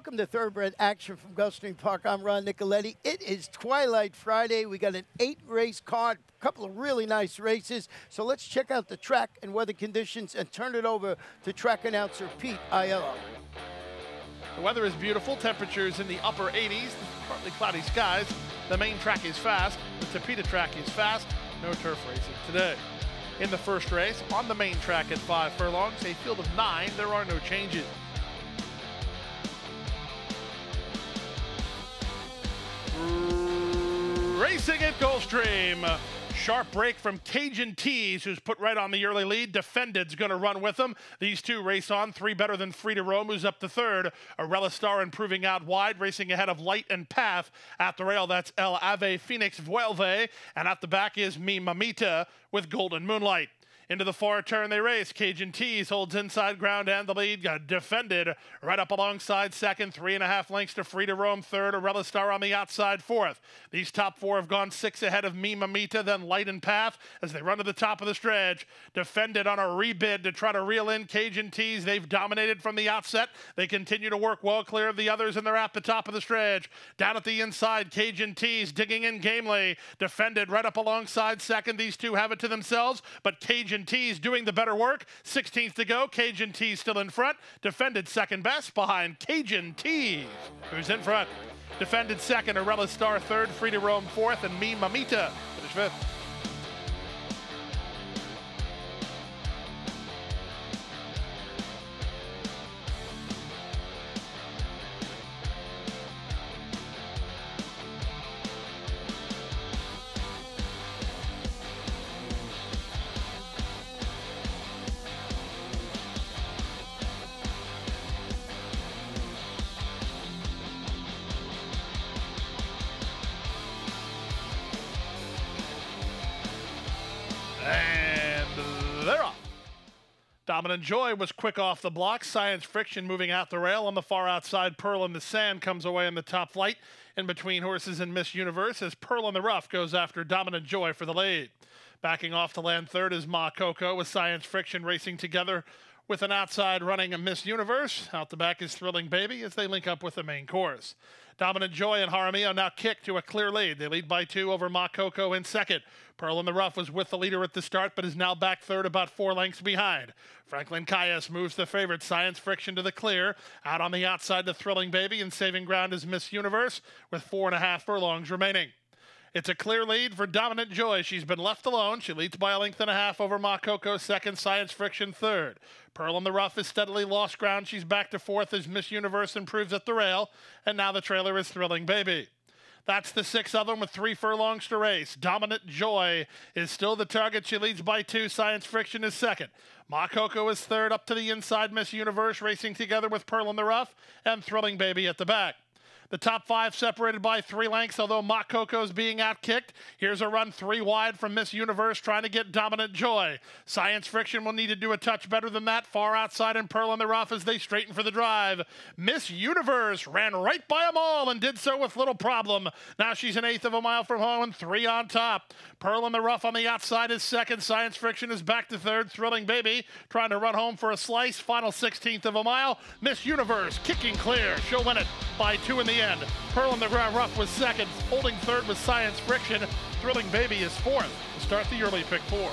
Welcome to Thoroughbred Action from Gulfstream Park. I'm Ron Nicoletti. It is Twilight Friday. We got an 8-race card, a couple of really nice races. So let's check out the track and weather conditions and turn it over to track announcer Pete Aiello. The weather is beautiful. Temperatures in the upper 80s. Partly cloudy skies. The main track is fast. The Tapeta track is fast. No turf racing today. In the first race, on the main track at 5 furlongs, a field of 9, there are no changes. Racing at Gulfstream. Sharp break from Cajun Tease, who's put right on the early lead. Defended's going to run with them. These two race on. 3 better than Free to Roam, who's up to 3rd. Arella Star improving out wide, racing ahead of Light and Path. At the rail, that's El Ave Phoenix Vuelve. And at the back is Mi Mamita with Golden Moonlight. Into the far turn they race. Cajun Tease holds inside ground and the lead. Got Defended right up alongside second. 3.5 lengths to Free to Roam third. Arella Star on the outside fourth. These top 4 have gone 6 ahead of Mi Mamita, then Light and Path as they run to the top of the stretch. Defended on a rebid to try to reel in Cajun Tease. They've dominated from the outset. They continue to work well clear of the others and they're at the top of the stretch. Down at the inside, Cajun Tease digging in gamely. Defended right up alongside second. These two have it to themselves, but Cajun Tease doing the better work. 16th to go. Cajun Tease still in front. Defended second best behind Cajun Tease, who's in front. Defended second. Arella Star third. Free to Roam fourth. And Mi Mamita finished 5th. And they're off. Dominant Joy was quick off the block. Science Friction moving out the rail. On the far outside, Pearl in the Sand comes away in the top flight. In between horses and Miss Universe as Pearl in the Rough goes after Dominant Joy for the lead. Backing off to land third is Ma Coco with Science Friction racing together with an outside running a Miss Universe. Out the back is Thrilling Baby as they link up with the main course. Dominant Joy and Jaramillo now kick to a clear lead. They lead by 2 over Ma Coco in second. Pearl in the Rough was with the leader at the start, but is now back third, about 4 lengths behind. Franklin Caius moves the favorite Science Friction to the clear. Out on the outside to Thrilling Baby, and saving ground is Miss Universe with 4.5 furlongs remaining. It's a clear lead for Dominant Joy. She's been left alone. She leads by 1.5 lengths over Ma Coco, second. Science Friction third. Pearl in the Rough has steadily lost ground. She's back to 4th as Miss Universe improves at the rail. And now the trailer is Thrilling Baby. That's the 6 of them with 3 furlongs to race. Dominant Joy is still the target. She leads by 2. Science Friction is second. Ma Coco is third. Up to the inside, Miss Universe racing together with Pearl in the Rough and Thrilling Baby at the back. The top 5 separated by 3 lengths, although Ma Coco's being outkicked. Here's a run 3 wide from Miss Universe trying to get Dominant Joy. Science Friction will need to do a touch better than that. Far outside and Pearl in the Rough as they straighten for the drive. Miss Universe ran right by them all and did so with little problem. Now she's 1/8 of a mile from home and 3 on top. Pearl in the Rough on the outside is second. Science Friction is back to third. Thrilling Baby trying to run home for a slice. Final 16th of a mile. Miss Universe kicking clear. She'll win it by 2 in the end. Pearl in the Rough was second. Holding third with Science Friction. Thrilling Baby is 4th to start the early pick 4.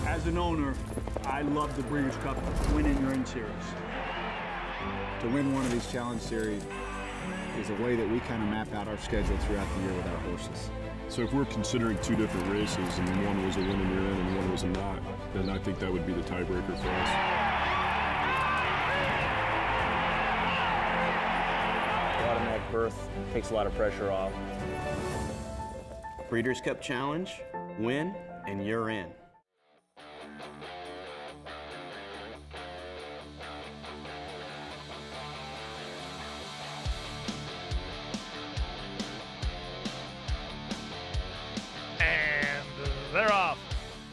As an owner, I love the Breeders' Cup winning your in series. To win one of these Challenge Series, is a way that we kind of map out our schedule throughout the year with our horses. So if we're considering two different races and one was a win and you're in and one was a not, then I think that would be the tiebreaker for us. Automatic berth takes a lot of pressure off. Breeders' Cup Challenge, win, and you're in. They're off.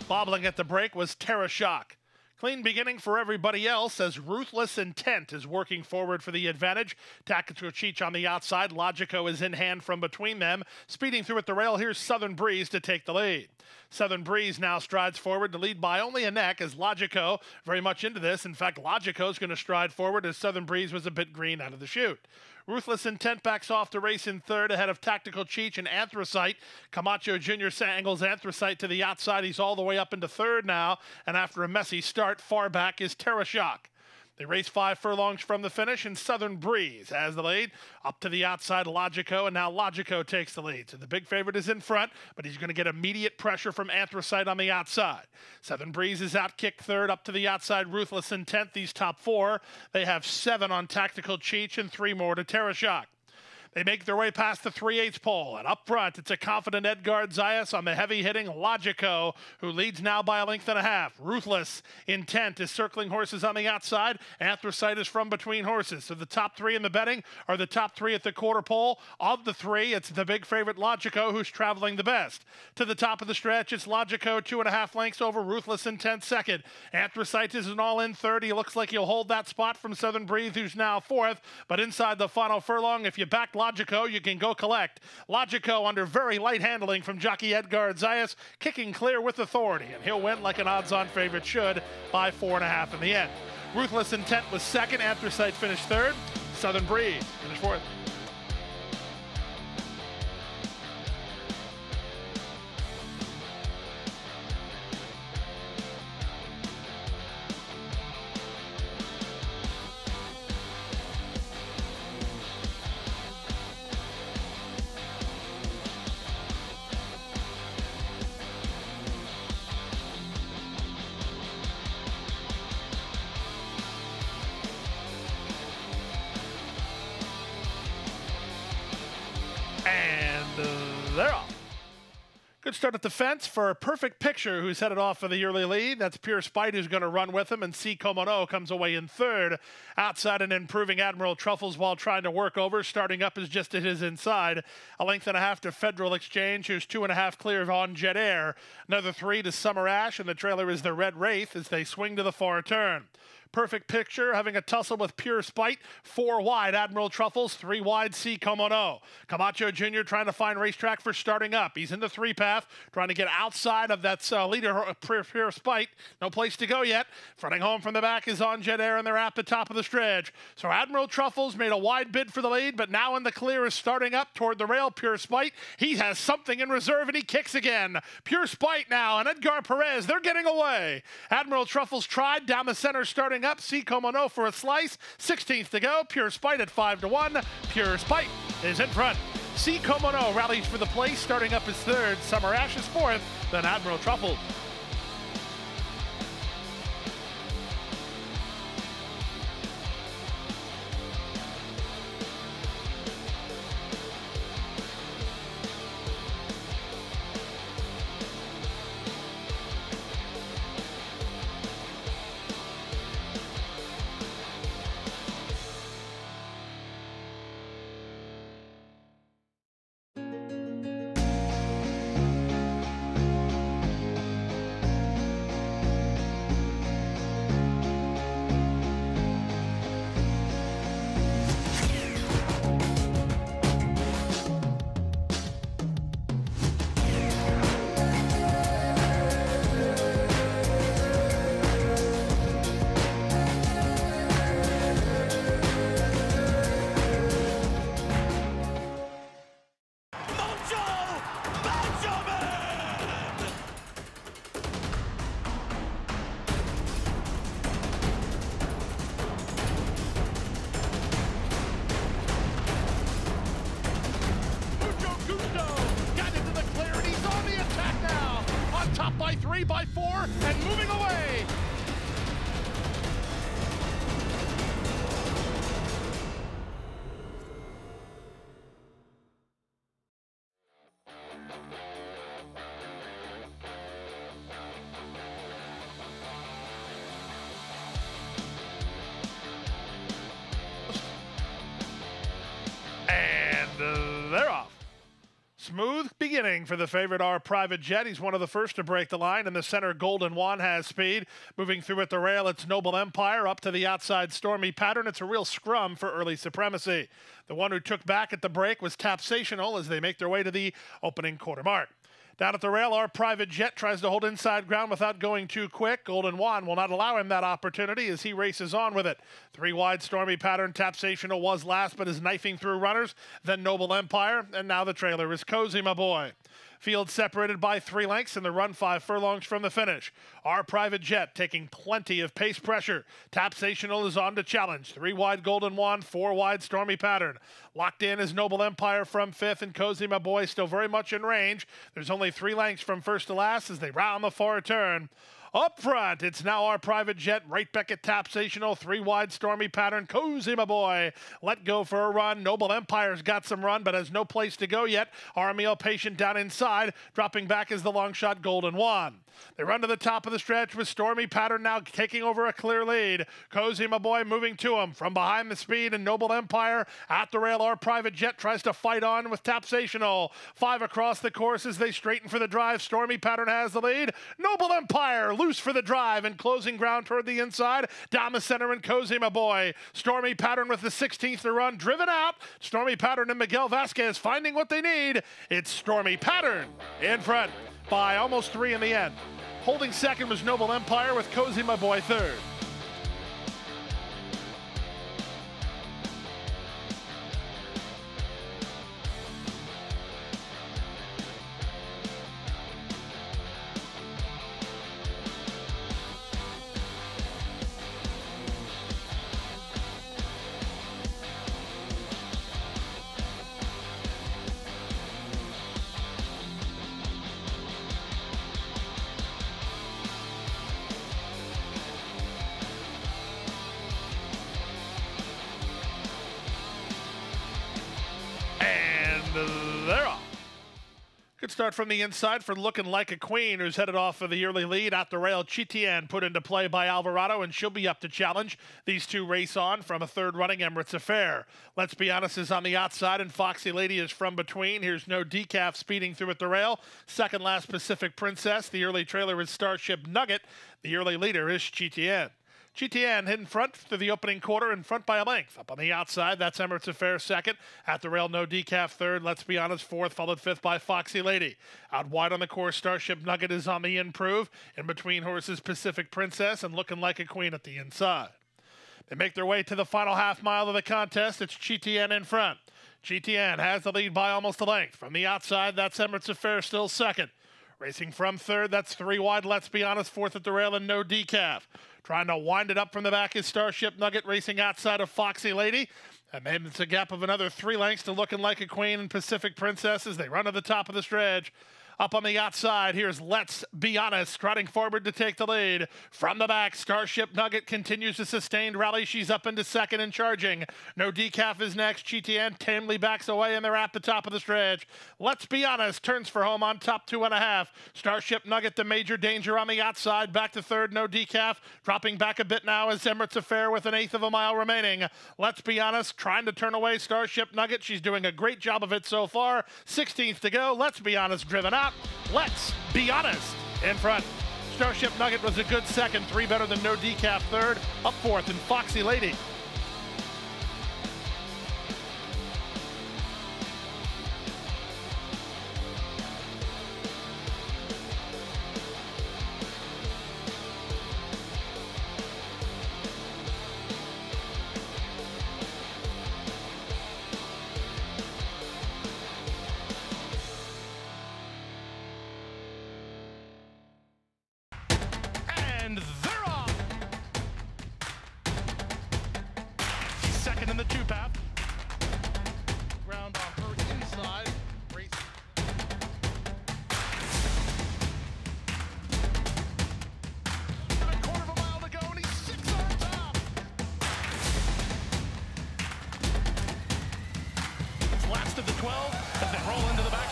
Bobbling at the break was Terra Shock. Clean beginning for everybody else as Ruthless Intent is working forward for the advantage. Tactical Cheech on the outside. Logico is in hand from between them. Speeding through at the rail, here's Southern Breeze to take the lead. Southern Breeze now strides forward to lead by only a neck as Logico very much into this. In fact, Logico is going to stride forward as Southern Breeze was a bit green out of the chute. Ruthless Intent backs off to race in third ahead of Tactical Cheech and Anthracite. Camacho Jr. angles Anthracite to the outside. He's all the way up into third now. And after a messy start, far back is Terra Shock. They race 5 furlongs from the finish, and Southern Breeze has the lead. Up to the outside, Logico, and now Logico takes the lead. So the big favorite is in front, but he's going to get immediate pressure from Anthracite on the outside. Southern Breeze is outkicked third. Up to the outside, Ruthless Intent. These top 4, they have 7 on Tactical Cheech and 3 more to Terra Shock. They make their way past the 3/8 pole, and up front, it's a confident Edgard Zayas on the heavy-hitting Logico, who leads now by a length and a half. Ruthless Intent is circling horses on the outside. Anthracite is from between horses. So the top 3 in the betting are the top 3 at the quarter pole. Of the 3, it's the big favorite Logico who's traveling the best. To the top of the stretch, it's Logico 2.5 lengths over Ruthless Intent second. Anthracite is an all-in third. He looks like he'll hold that spot from Southern Breeze, who's now 4th. But inside the final furlong, if you back Logico, you can go collect. Logico under very light handling from jockey Edgard Zayas, kicking clear with authority, and he'll win like an odds-on favorite should by 4.5 in the end. Ruthless Intent was second. Anthracite finished third. Southern Breeze finished 4th. They're off. Good start at the fence for a Perfect Picture, who's headed off for the early lead. That's Pure Spite, who's going to run with him, and C. Komono comes away in third. Outside and improving Admiral Truffles while trying to work over. Starting up is just at his inside. A length and a half to Federal Exchange, who's 2.5 clear of On Jet Air. Another 3 to Summer Ash, and the trailer is the Red Wraith as they swing to the far turn. Perfect Picture having a tussle with Pure Spite. 4 wide Admiral Truffles, 3 wide C. Komono. Camacho Jr. trying to find racetrack for starting up. He's in the 3 path, trying to get outside of that leader, Pure Spite. No place to go yet. Fronting home from the back is On Jet Air, and they're at the top of the stretch. So Admiral Truffles made a wide bid for the lead, but now in the clear is starting up toward the rail. Pure Spite, he has something in reserve, and he kicks again. Pure Spite now, and Edgar Perez, they're getting away. Admiral Truffles tried down the center, starting up. C. Komono for a slice. 16th to go. Pure Spite at 5-1. Pure Spite is in front. C. Komono rallies for the place, starting up his third. Summer Ash is 4th. Then Admiral Truffles. 3 by 4 and moving away. They're off. Smooth beginning for the favorite, Our Private Jet. He's one of the first to break the line. In the center, Golden Wand has speed. Moving through at the rail, it's Noble Empire. Up to the outside, Stormy Pattern. It's a real scrum for early supremacy. The one who took back at the break was Tapsational as they make their way to the opening quarter mark. Down at the rail, Our Private Jet tries to hold inside ground without going too quick. Golden Wand will not allow him that opportunity as he races on with it. 3 wide, Stormy Pattern. Tapsational was last, but is knifing through runners. Then Noble Empire, and now the trailer is Cozy, my boy. Field separated by 3 lengths in the run 5 furlongs from the finish. Our Private Jet taking plenty of pace pressure. Tapsational is on to challenge. 3 wide, Golden Wand. 4 wide, Stormy Pattern. Locked in is Noble Empire from 5th, and Cozy, my boy, still very much in range. There's only 3 lengths from first to last as they round the far turn. Up front, it's now Our Private Jet, right back at Tapsational, 3 wide, Stormy Pattern. Cozy, my boy, let go for a run. Noble Empire's got some run, but has no place to go yet. Armiel Patient down inside, dropping back is the long shot, Golden Wand. They run to the top of the stretch with Stormy Pattern now taking over a clear lead. Cozy, my boy, moving to him from behind the speed, and Noble Empire at the rail. Our Private Jet tries to fight on with Tapsational. 5 across the course as they straighten for the drive. Stormy Pattern has the lead. Noble Empire loose for the drive and closing ground toward the inside. Down the center and Cozy, my boy. Stormy Pattern with the 16th to run, driven out. Stormy Pattern and Miguel Vasquez finding what they need. It's Stormy Pattern in front by almost 3 in the end. Holding second was Noble Empire with Cozy, my boy, third. They're off. Good start from the inside for Looking Like a Queen, who's headed off for the early lead. At the rail, Chitian put into play by Alvarado, and she'll be up to challenge. These two race on from a third running Emirates Affair. Let's Be Honest is on the outside, and Foxy Lady is from between. Here's No Decaf speeding through at the rail. Second last, Pacific Princess. The early trailer is Starship Nugget. The early leader is Chitian. GTN in front through the opening quarter, in front by a length. Up on the outside, that's Emirates Affair second. At the rail, No Decaf third. Let's Be Honest fourth, followed fifth by Foxy Lady. Out wide on the course, Starship Nugget is on the improve. In between horses, Pacific Princess and Looking Like a Queen at the inside. They make their way to the final half mile of the contest. It's GTN in front. GTN has the lead by almost a length. From the outside, that's Emirates Affair still second. Racing from third, that's 3 wide, Let's Be Honest, fourth at the rail, and No Decaf. Trying to wind it up from the back is Starship Nugget, racing outside of Foxy Lady. And then it's a gap of another 3 lengths to Looking Like a Queen and Pacific Princess as they run to the top of the stretch. Up on the outside, here's Let's Be Honest, striding forward to take the lead. From the back, Starship Nugget continues a sustained rally. She's up into second and charging. No Decaf is next. GTN tamely backs away, and they're at the top of the stretch. Let's Be Honest turns for home on top 2.5. Starship Nugget, the major danger on the outside. Back to third, No Decaf. Dropping back a bit now is Emirates Affair with 1/8 of a mile remaining. Let's Be Honest trying to turn away Starship Nugget. She's doing a great job of it so far. 16th to go. Let's Be Honest driven out. Let's Be Honest in front. Starship Nugget was a good second, 3 better than No Decaf third. Up fourth and Foxy Lady. And they're off. Second in the 2-path. Ground on her inside. Race.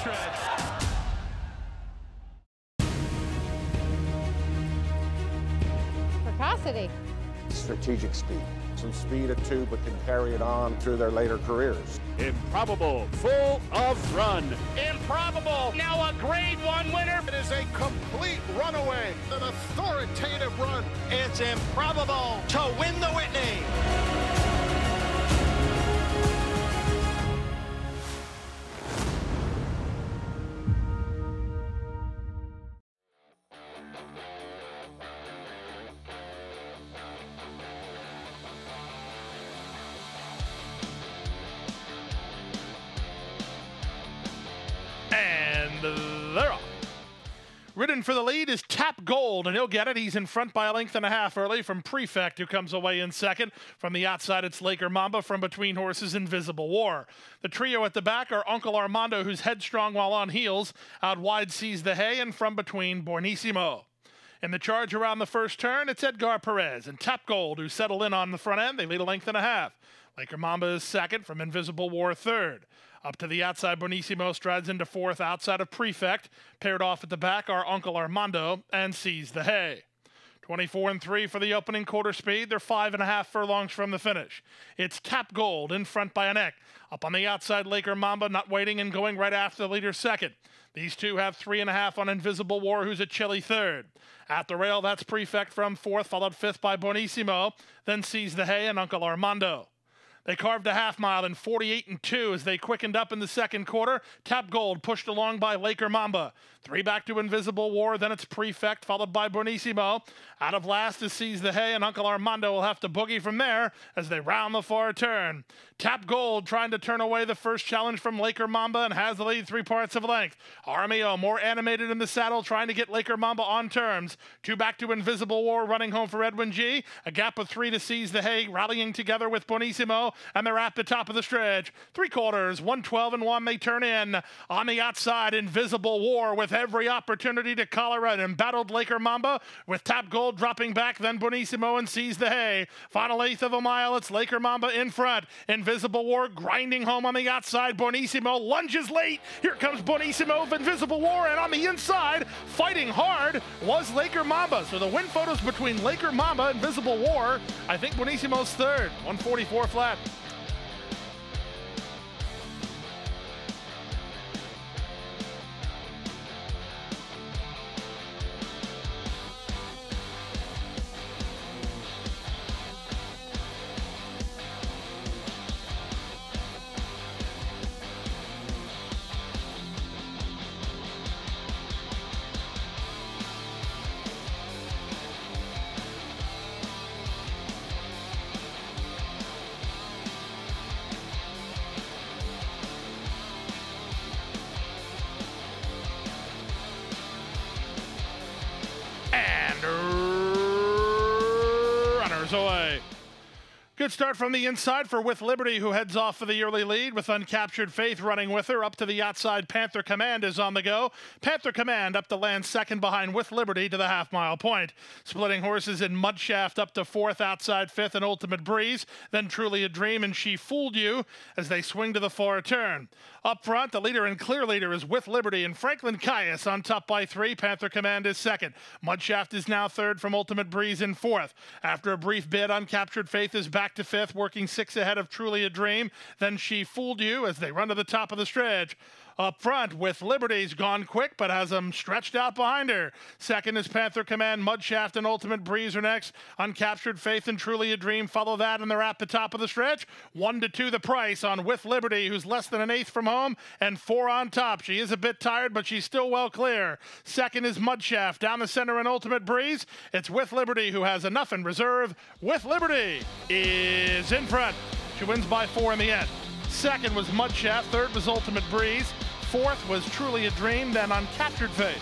stretch. Precocity. Strategic speed. Some speed at 2, but can carry it on through their later careers. Improbable, full of run. Improbable, now a grade 1 winner. It is a complete runaway, an authoritative run. It's improbable to win the Whitney. And they're off. Ridden for the lead is Tap Gold, and he'll get it. He's in front by a length and a half early from Prefect, who comes away in second. From the outside, it's Laker Mamba. From between horses, Invisible War. The trio at the back are Uncle Armando, who's headstrong while on heels. Out wide, Sees the Hay, and from between, Bornissimo. In the charge around the first turn, it's Edgar Perez and Tap Gold, who settle in on the front end. They lead a length and a half. Laker Mamba is second, from Invisible War third. Up to the outside, Bornissimo strides into fourth outside of Prefect. Paired off at the back are Uncle Armando and Sees the Hay. 24-3 for the opening quarter speed. They're 5.5 furlongs from the finish. It's Tap Gold in front by a neck. Up on the outside, Laker Mamba not waiting and going right after the leader second. These two have 3.5 on Invisible War, who's a chilly third. At the rail, that's Prefect from fourth, followed fifth by Bornissimo, then Sees the Hay and Uncle Armando. They carved a half mile in 48-2 as they quickened up in the second quarter. Tap Gold pushed along by Laker Mamba. 3 back to Invisible War, then it's Prefect, followed by Bornissimo. Out of last is Sees the Hay, and Uncle Armando will have to boogie from there as they round the far turn. Tap Gold trying to turn away the first challenge from Laker Mamba and has the lead 3 parts of length. Armio more animated in the saddle, trying to get Laker Mamba on terms. 2 back to Invisible War, running home for Edwin G. A gap of 3 to Sees the Hay, rallying together with Bornissimo, and they're at the top of the stretch. 3/4, 112 and 1, they turn in. On the outside, Invisible War with every opportunity to collar an embattled Laker Mamba, with Tap Gold dropping back, then Bornissimo and Sees the Hay. Final 1/8 of a mile, it's Laker Mamba in front. Invisible War grinding home on the outside. Bornissimo lunges late. Here comes Bornissimo of Invisible War, and on the inside, fighting hard, was Laker Mamba. So the win photos between Laker Mamba and Invisible War. I think Bornissimo's third, 144 flat. Runners away. Good start from the inside for With Liberty, who heads off for the early lead with Uncaptured Faith running with her. Up to the outside, Panther Command is on the go. Panther Command up to land second behind With Liberty to the half-mile point. Splitting horses in Mudshaft up to fourth, outside fifth, and Ultimate Breeze. Then Truly a Dream and She Fooled You as they swing to the far turn. Up front, the leader and clear leader is With Liberty, and Franklin Caius on top by 3. Panther Command is second. Mudshaft is now third from Ultimate Breeze in fourth. After a brief bid, Uncaptured Faith is back to fifth, working 6 ahead of Truly a Dream. Then She Fooled You as they run to the top of the stretch. Up front, With Liberty's gone quick, but has them stretched out behind her. Second is Panther Command, Mudshaft, and Ultimate Breeze are next. Uncaptured Faith and Truly a Dream follow that, and they're at the top of the stretch. 1 to 2 the price on With Liberty, who's less than an eighth from home, and 4 on top. She is a bit tired, but she's still well clear. Second is Mudshaft. Down the center and Ultimate Breeze. It's With Liberty, who has enough in reserve. With Liberty is in front. She wins by 4 in the end. Second was Mudshaft. Third was Ultimate Breeze. Fourth was Truly a Dream, then Uncaptured Faith.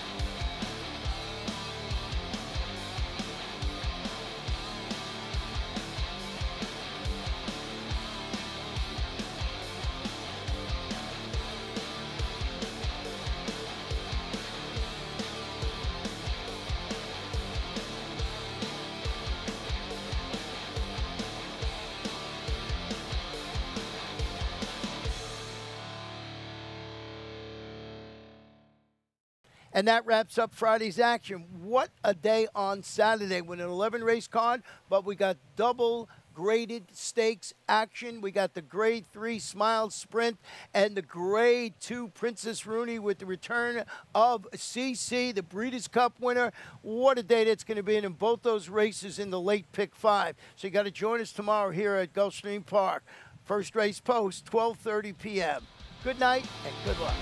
And that wraps up Friday's action. What a day on Saturday with an 11-race card, but we got double graded stakes action. We got the Grade 3 Smile Sprint and the Grade 2 Princess Rooney with the return of CC, the Breeders' Cup winner. What a day that's going to be in both those races in the late pick 5. So you got to join us tomorrow here at Gulfstream Park. First race post, 12:30 p.m. Good night and good luck.